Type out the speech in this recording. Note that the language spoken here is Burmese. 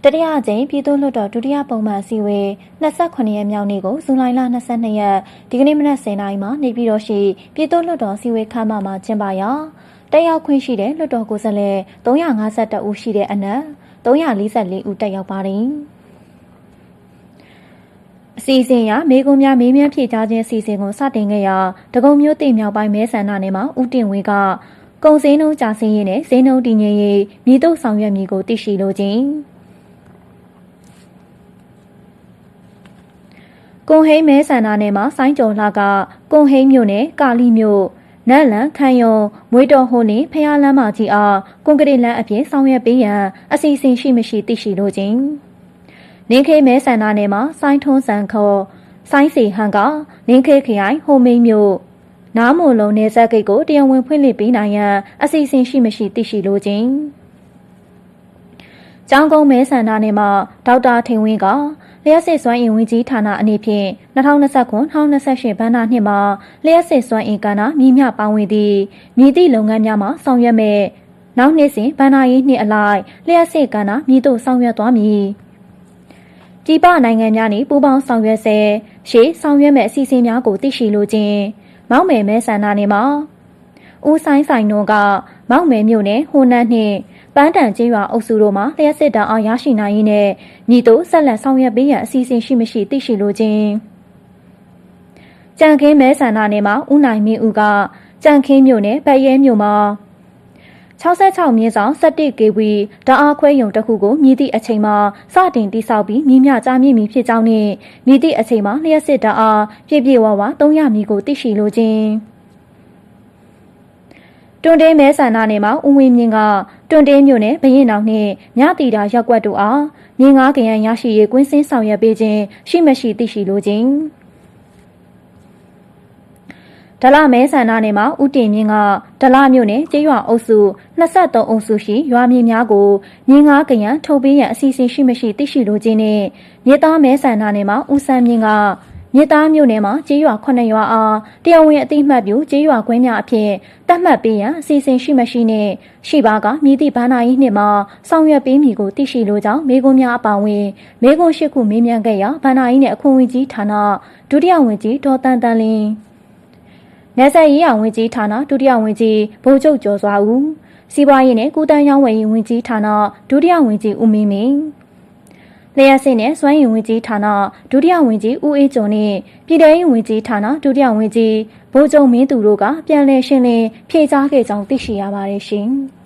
တတိယအကြိမ်ပြည်သူ့လွှတ်တော်ဒုတိယပုံမှန်အစည်းအဝေး29ရက်မြောက်နေ့ကိုဇူလိုင်လ22ရက်ဒီကနေ့မနက်10:00နာရီမှာနေပြည်တော်ရှိပြည်သူ့လွှတ်တော်အစည်းအဝေးခန်းမမှာကျင်းပရာတက်ရောက်ခွင့်ရှိတဲ့လွှတ်တော်ကိုယ်စားလှယ်352ဦးရှိတဲ့အနက်344ဦးတက်ရောက်ပါတယ်။အစီအစဉ်အရမေကွန်များမေးမြန်းဖြေကြားခြင်းအစီအစဉ်ကိုစတင်ခဲ့ရာဒဂုံမြို့တိမြောက်ပိုင်းမဲဆန္ဒနယ်မှာဦးတင်ဝေကကုန်စည်နှုန်းကျဆင်းရေးနဲ့ဈေးနှုန်းတည်ငြိမ်ရေးမြစ်တို့ဆောင်ရွက်မည်ကိုသိရှိလိုခြင်းကွန်ဟိမဲဆန္ဒနယ်မှာဆိုင်းကျော်လှကကွန်ဟိမြို့နယ်ကာလီမြို့နတ်လန်ခမ်းယုံမွေတော်ဟိုနှင့်ဖျားလမ်းမကြီးအားကွန်ကရစ်လမ်းအပြင်ဆောင်ရွက်ပေးရန်အစီအစဉ်ရှိမရှိသိရှိလိုခြင်းနင်းခေမဲဆန္ဒနယ်မှာဆိုင်းထွန်းစံခေါ်ဆိုင်းစီဟန်ကနင်းခေခရိုင်ဟိုမိန်မြို့နားမွန်လုံးနယ်စပ်ဂိတ်ကိုတရားဝင်ဖွင့်လှစ်ပေးနိုင်ရန်အစီအစဉ်ရှိမရှိသိရှိလိုခြင်းကျောင်းကုန်းမဲဆန္ဒနယ်မှာဒေါက်တာထိန်ဝင်းကလျှက်စစ်စွမ်းအင်ဝန်ကြီးဌာနအနေဖြင့်2029-2028ဘဏ္ဍာနှစ်မှာလျှက်စစ်စွမ်းအင်ကဏ္ဍမြင့်မြပါဝင်သည့်မြည်သည့်လုပ်ငန်းများမှာဆောင်ရွက်မဲ့နောက်နှစ်စဉ်ဘဏ္ဍာရေးနှစ်အလိုက်လျှက်စစ်ကဏ္ဍမြည်သို့ဆောင်ရွက်သွားမည်ပြည်ပနိုင်ငံများနှင့်ပူးပေါင်းဆောင်ရွက်စေရှေ့ဆောင်ရွက်မဲ့အစီအစဉ်များကိုသိရှိလိုခြင်းမောက်မယ်မဲဆန္ဒနယ်မှာဦးဆိုင်ဆိုင်တို့ကမောက်မယ်မြို့နယ်ဟိုနန်းနှင့်ပန်းတန်ကျေးရွာအုပ်စုတို့မှာလျှက်စစ်တံအောင်ရရှိနိုင်ရင်းနဲ့မြည်တို့ဆက်လက်ဆောင်ရွက်ပေးရန်အစီအစဉ်ရှိမရှိသိရှိလိုခြင်းကြံခင်းမဲဆန္ဒနယ်မှာဦးနိုင်မင်းဦးကကြံခင်းမြို့နယ်ဗက်ရဲမြို့မှာ66မြင်းဆောင်17 kV ဓာတ်အားခွဲရုံတစ်ခုကိုမြည်သည့်အချိန်မှာစတင်တိစောက်ပြီးမြင်းမြကြားမြင့်မီဖြစ်ကြောင်းနဲ့မြည်သည့်အချိန်မှာလျှက်စစ်တံအားပြည့်ပြည့်ဝဝ300မီကိုသိရှိလိုခြင်းတွန်တေးမဲဆန္ဒနယ်မှာဦးဝင်းမြင့်ကတွန်တေးမြို့နယ်ဘရင်တော်နှင့်မြတီတာရက်ကွက်တို့အားမြင်းငါးကရန်ရရှိရေးကွင်းစင်းဆောင်ရွက်ပေးခြင်းရှိမရှိသိရှိလိုခြင်းဒလမဲဆန္ဒနယ်မှာဦးတင်မြင့်ကဒလမြို့နယ်ကျေးရွာအုပ်စု23အုပ်စုရှိရွာမြေများကိုမြင်းငါးကရန်ထုတ်ပေးရန်အစီအစဉ်ရှိမရှိသိရှိလိုခြင်းနဲ့မြေသားမဲဆန္ဒနယ်မှာဦးစန်းမြင့်ကမြေသားမြို့နယ်မှာကျေးရွာ9ရွာအားတရားဝင်အသိမှတ်ပြုကျေးရွာကွင်းများအဖြစ်သတ်မှတ်ပေးရန်အစီအစဉ်ရှိမရှိနဲ့ရှိပါကမြည်သည့်ဘဏ္ဍာရေးနှစ်မှာဆောင်ရွက်ပေးမည်ကိုသိရှိလိုကြောင်းမေကွန်များအပါအဝင်မေကွန်၈ခုမေးမြန်းခဲ့ရာဘဏ္ဍာရေးနဲ့အခွန်ဝင်ကြီးဌာနဒုတိယဝန်ကြီးဒေါ်တန်တန်လင်းနယ်စပ်ရေးရာဝန်ကြီးဌာနဒုတိယဝန်ကြီးဗိုလ်ချုပ်ကျော်စွာဦးစီးပွားရေးနဲ့ကုသရေးဝန်ကြီးဌာနဒုတိယဝန်ကြီးဦးမင်းမင်းလျှက်စစ်နဲ့စွမ်းရည်ဝန်ကြီးဌာနဒုတိယဝန်ကြီးဦးအေးကျော်နဲ့ပြည်ထောင်စုဝန်ကြီးဌာနဒုတိယဝန်ကြီးဗိုလ်ချုပ်မင်းသူတို့ကပြန်လည်ရှင်းလင်းဖြေကြားခဲ့ကြောင်းသိရှိရပါတယ်ရှင်။